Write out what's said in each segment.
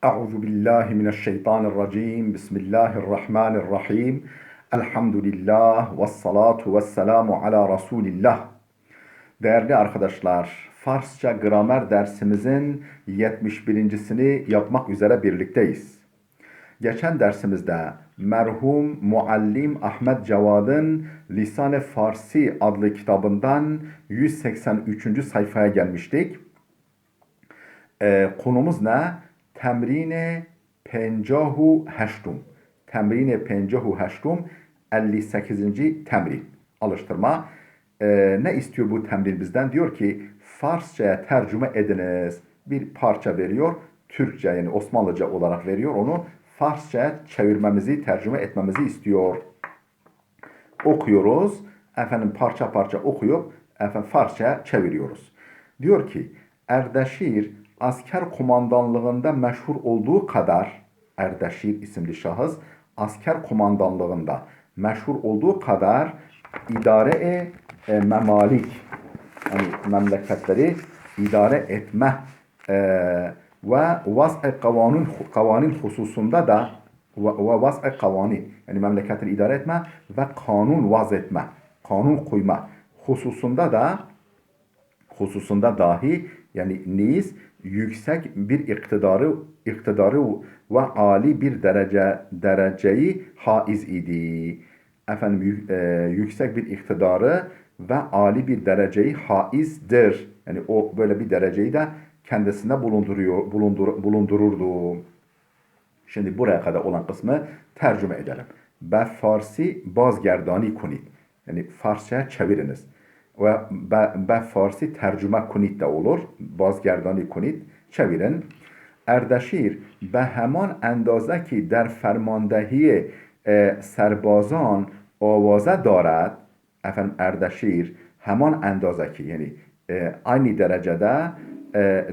Euzu billahi mineşşeytanirracim. Bismillahirrahmanirrahim. Elhamdülillah ve salatu ve selamu ala Resulillah. Değerli arkadaşlar, Farsça gramer dersimizin 71.sini yapmak üzere birlikteyiz. Geçen dersimizde merhum muallim Ahmet Cevad'ın Lisan-ı Farsi adlı kitabından 183. sayfaya gelmiştik. Konumuz ne? Temrine pencahu heştum. Temrine pencahu heştum 58. temrin. Alıştırma. Ne istiyor bu temrin bizden? Diyor ki Farsçaya tercüme ediniz. Bir parça veriyor. Türkçe yani Osmanlıca olarak veriyor. Onu Farsçaya çevirmemizi, tercüme etmemizi istiyor. Okuyoruz. Efendim parça parça okuyup Farsçaya çeviriyoruz. Diyor ki Erdeşir asker komandanlığında meşhur olduğu kadar Erdeşir isimli şahıs asker komandanlığında meşhur olduğu kadar idare-i memalik yani memleketleri idare etme ve vaz-ı kavanin hususunda da ve vaz-ı kavanin yani memleketleri idare etme ve kanun vaz etme, kanun koyma hususunda dahi yani niz yüksek bir iktidarı ve âli bir dereceyi haiz idi. Efendim yüksek bir iktidarı ve âli bir dereceyi haizdir. Yani o böyle bir dereceyi de kendisinde bulundururdu. Şimdi buraya kadar olan kısmı tercüme edelim. Be Farsi bazgerdani kunit. Yani Farsçaya çeviriniz. Ve be Farsi tercüme kunit de olur. Bazgerdani kunit. Çevirin. Erdeşir به همان اندازه که در فرماندهی سربازان آوازه دارد efendim Erdeşir hemen اندازه ki yani aynı derecede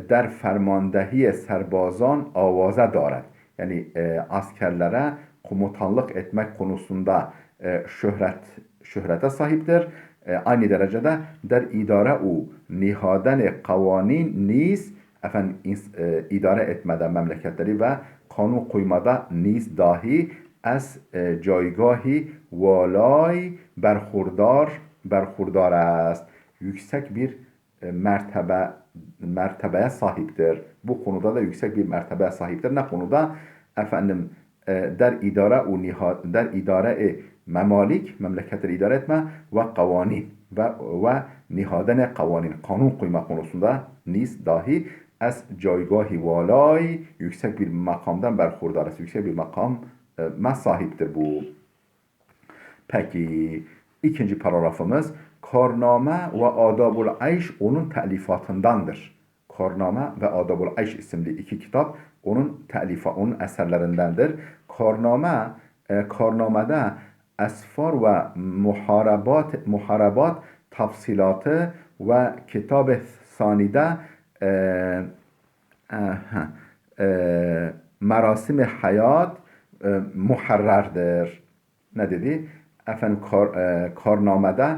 der fermandehi serbazan avaza daret. Yani askerlere komutanlık etmek konusunda şöhrete sahiptir. Aynı derecede der idare u nihaden kavanin niz efendim idare etmede memleketleri ve kanun koymada niz dahi az caygahi valay berhurdar است. Yüksek bir mertebeye sahiptir. Bu konuda da yüksek bir mertebeye sahiptir. Ne konuda? Efendim der idare memalik, memleketleri idare etme ve kavanin ve nihadene kavanin, kanun koyma konusunda niz dahi az caygahi valay yüksek bir makamdan berhurdar است. Yüksek bir makam sahiptir bu. Peki ikinci paragrafımız Karname ve Adabul Ayş onun telifatındandır. Karname ve Adabul Ayş isimli iki kitap onun eserlerindendir. Karname'de esfar ve muharabat tafsilatı ve kitab-ı sanide merasim hayat muharrerdir. Ne dedi? Efendim Karname'de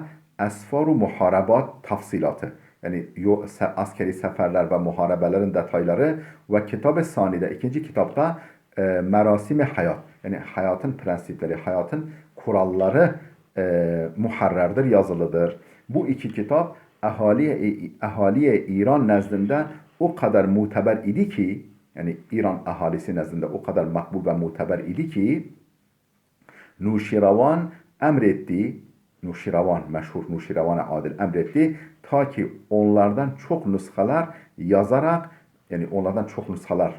esfar ve muharabat tafsilatı yani askeri seferler ve muharebelerin detayları ve kitab-ı sanide ikinci kitapta merasim hayat yani hayatın prensipleri, hayatın kuralları muharrerdir, yazılıdır. Bu iki kitap ahaliye İran nezdinde o kadar muteber idi ki yani İran ahalisi nezdinde o kadar makbul ve muteber idi ki Nuşiravan emretti, Nuşiravan, meşhur Nuşiravan adil emretti ta ki onlardan çok nüshalar yazarak yani onlardan çok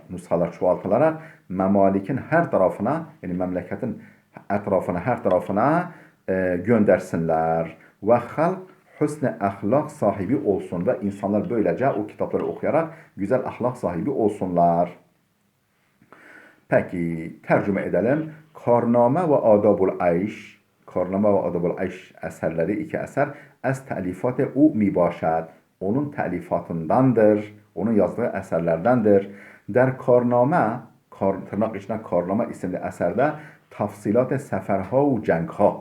nüshalar çoğaltılarak memalikin her tarafına yani memleketin etrafına her tarafına göndersinler ve halk hüsn-i ahlak sahibi olsun ve insanlar böylece o kitapları okuyarak güzel ahlak sahibi olsunlar. Peki tercüme edelim. Karname ve Adabul Ayş Karname ve Adabul Ayş eserleri iki eser es telifat-ı u mibaşed onun telifatındandır. Onun yazdığı eserlerdendir. Der Karname tırnak içine Karname isimli eserde tafsilat-ı seferha ve cengha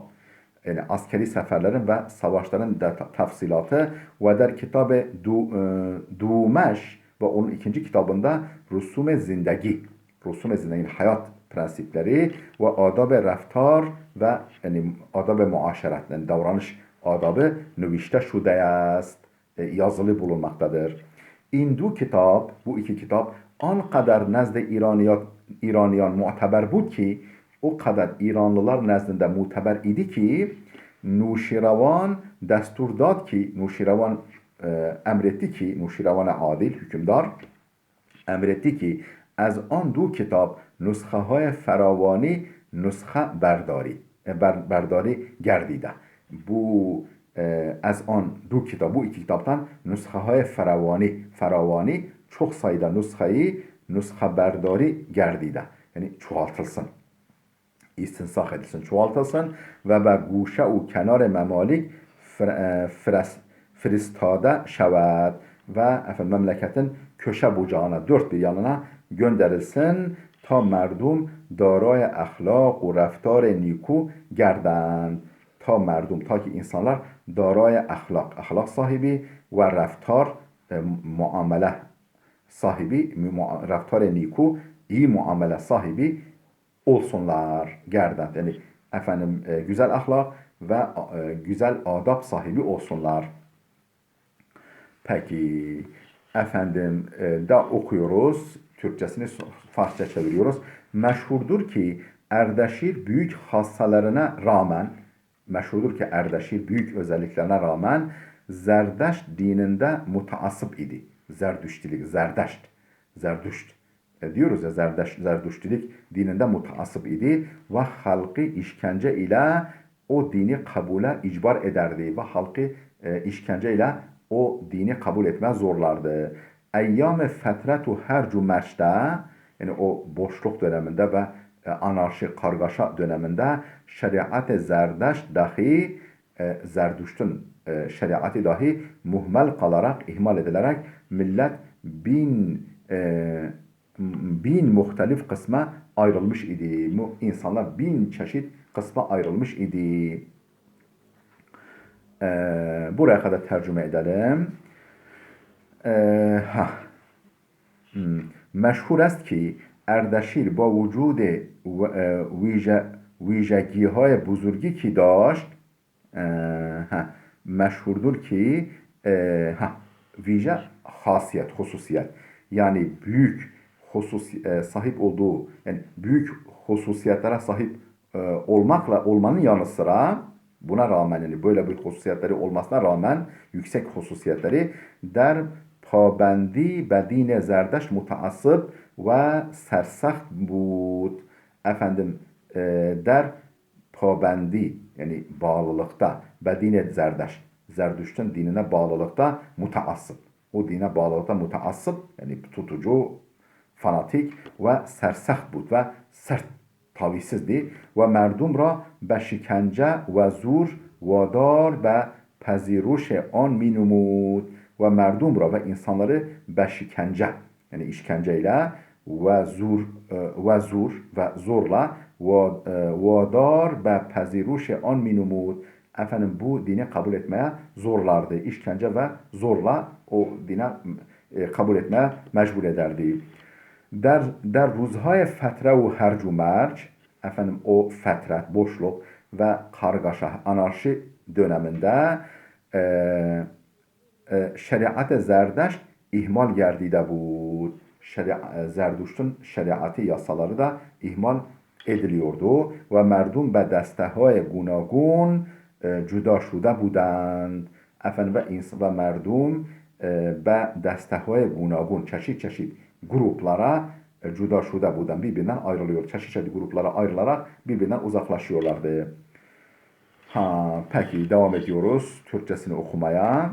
yani askeri seferlerin ve savaşların tafsilatı ve der kitab-ı Dumeş ve onun ikinci kitabında Rusum-i Zindagi رسوم زندگی hayat prensipleri ve adab raftar ve yani adab muaşeret yani davranış adabı nüvişte şude است yazılı bulunmaktadır. İndu kitap bu iki kitap an kadar nezde İraniyan muteber بود ki o kadar İranlılar nezdinde muteber idi ki Nuşiravan destur dad ki Nuşiravan emretti ki Nuşiravan adil hükümdar emretti ki از آن دو کتاب نسخه های فراوانی نسخه برداری گردیده از آن دو کتاب bu iki kitaptan نسخه های فراوانی çok sayıda nüshe berdari gerdide yani çoğaltılsın istinsah edilsin çoğaltılsın ve be guşe u kenar memalik فرستاده şevad ve memleketin köşe bucağına dört bir yanına gönderilsin ta merdum darای اخلاق و رفتار نیکو گردند تا merdum ta ki insanlar darای ahlak sahibi ve raftar muamele sahibi raftar niku iyi muamele sahibi olsunlar gerdend yani güzel ahlak ve güzel adab sahibi olsunlar. Peki da okuyoruz. Türkçesini Farsça çeviriyoruz. Meşhurdur ki Erdeşir büyük büyük özelliklerine rağmen Zerdeşt dininde mutaassıp idi. Zerdüştilik, Zerdüşt diyoruz ya Zerdüştilik dininde mutaassıp idi ve halkı işkence ile o dini kabule icbar ederdi ve halkı işkence ile o dini kabul etmez zorlardı. Eyyam fetretu hercu meşte yani o boşluk döneminde ve anarşi kargaşa döneminde şeriat Zerdeşt dahi Zerdüşt'ün şeriatı dahi muhmel kalarak, ihmal edilerek millet bin muhtelif kısma ayrılmış idi. İnsanlar bin çeşit kısma ayrılmış idi. Buraya kadar tercüme edelim. Meşhur است ki Erdeşir با وجود ویژگی‌های بزرگی ki داشت meşhurdur ki vice hasiyet, hususiyet yani büyük sahip olduğu yani büyük hususiyetlere sahip olmanın yanı sıra buna rağmen yani böyle bir hususiyetleri olmasına rağmen yüksek hususiyetleri der pabendi be din Zerdeşt mutaassıp ve sersaht bud. Der pabendi yani bağlılıkta be din Zerdeşt Zerdüşt'ün dinine bağlılıkta mutaassıp. O dine bağlılıkta mutaassıp yani tutucu, fanatik ve sersaht bud ve sert tavizsizdi ve merdum ra be şikence ve zur vadar be peziruş an minumud ve merdum ra ve insanları be şikence yani işkenceyle ve zorla vadar be peziruş an minumud bu dini kabul etmeye zorlardı. İşkence ve zorla o dine kabul etmeye mecbur ederdi. در روزهای فتره و هرج و مرج o fetret, boşluk ve kargaşa, anarşi döneminde şeriat Zerdeşt ihmal gerdide bud. Zerdüşt'ün şeriatı yasaları da ihmal ediliyordu ve merdum be desteهای گوناگون جدا شده بودند. ve merdum be desteهای گوناگون çeşit gruplara cüda şuda budan birbirinden ayrılıyor. Çeşitli gruplara ayrılarak birbirinden uzaklaşıyorlardı. Peki devam ediyoruz Türkçesini okumaya.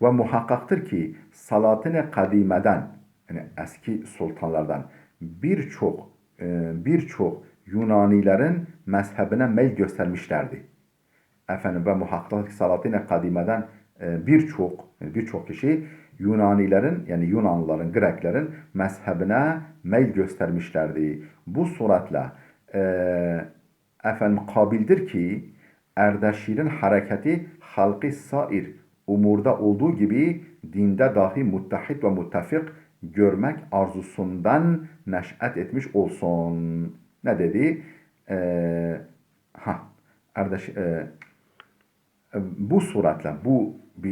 Ve muhakkaktır ki Salatın-ı Kadime'den yani eski sultanlardan birçok Yunanilerin mezhebine meyil göstermişlerdi. Ve muhakkaktır ki Salatın-ı Kadime'den birçok kişi Yunanilerin yani Yunanlıların, Greklerin mezhebine meyil göstermişlerdi. Bu suretle kabildir ki Erdeşir'in hareketi halkı sair umurda olduğu gibi dinde dahi muttahit ve muttefik görmek arzusundan neş'et etmiş olsun. Ne dedi? Ha, kardeş, bu suretle,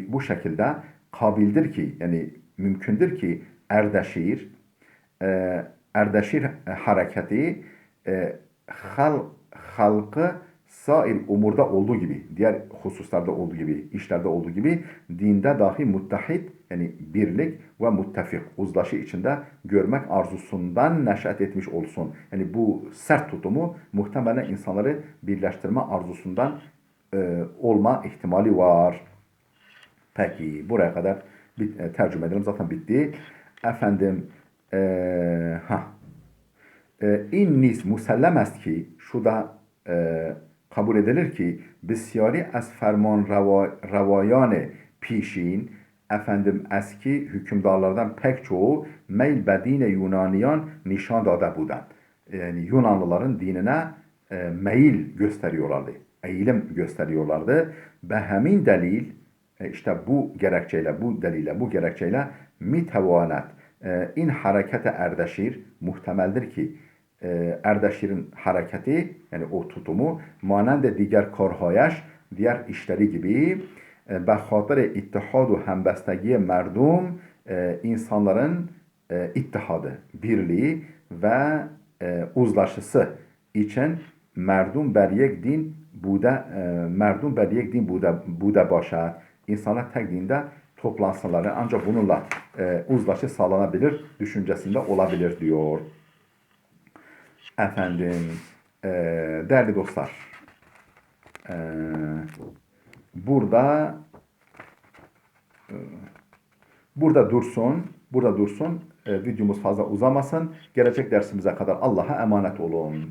bu şekilde kabildir ki, yani mümkündür ki Erdeşir, Erdeşir hareketi halkı sair umurda olduğu gibi, diğer hususlarda olduğu gibi, işlerde olduğu gibi dinde dahi muttahit, yani birlik ve muttefik, uzlaşı içinde görmek arzusundan neş'et etmiş olsun. Yani bu sert tutumu muhtemelen insanları birleştirme arzusundan olma ihtimali var. Peki buraya kadar tercüme edelim. Zaten bitti. Efendim innis musellem est ki şu da kabul edilir ki besyari az ferman ravayan pişin efendim eski hükümdarlardan pek çoğu meyl be dine Yunaniyan nişan dade buden. Yani Yunanlıların dinine meyil gösteriyorlardı. Eğilim gösteriyorlardı. Ve hemin delil işte bu gerekçeyle, bu gerekçeyle mitevanet in harekete Erdeşir muhtemeldir ki Erdeşir'in hareketi yani o tutumu manende diğer karhayaş, diğer işleri gibi به خاطر اتحاد و همبستگی مردم insanların ittihadı, birliği ve uzlaşısı için merdum ber yek din merdum ber yek din bude başa insanlar tek dinde toplansınlar. Ancak bununla uzlaşı sağlanabilir düşüncesinde olabilir diyor. Efendim, değerli dostlar, burada dursun. Videomuz fazla uzamasın. Gelecek dersimize kadar Allah'a emanet olun.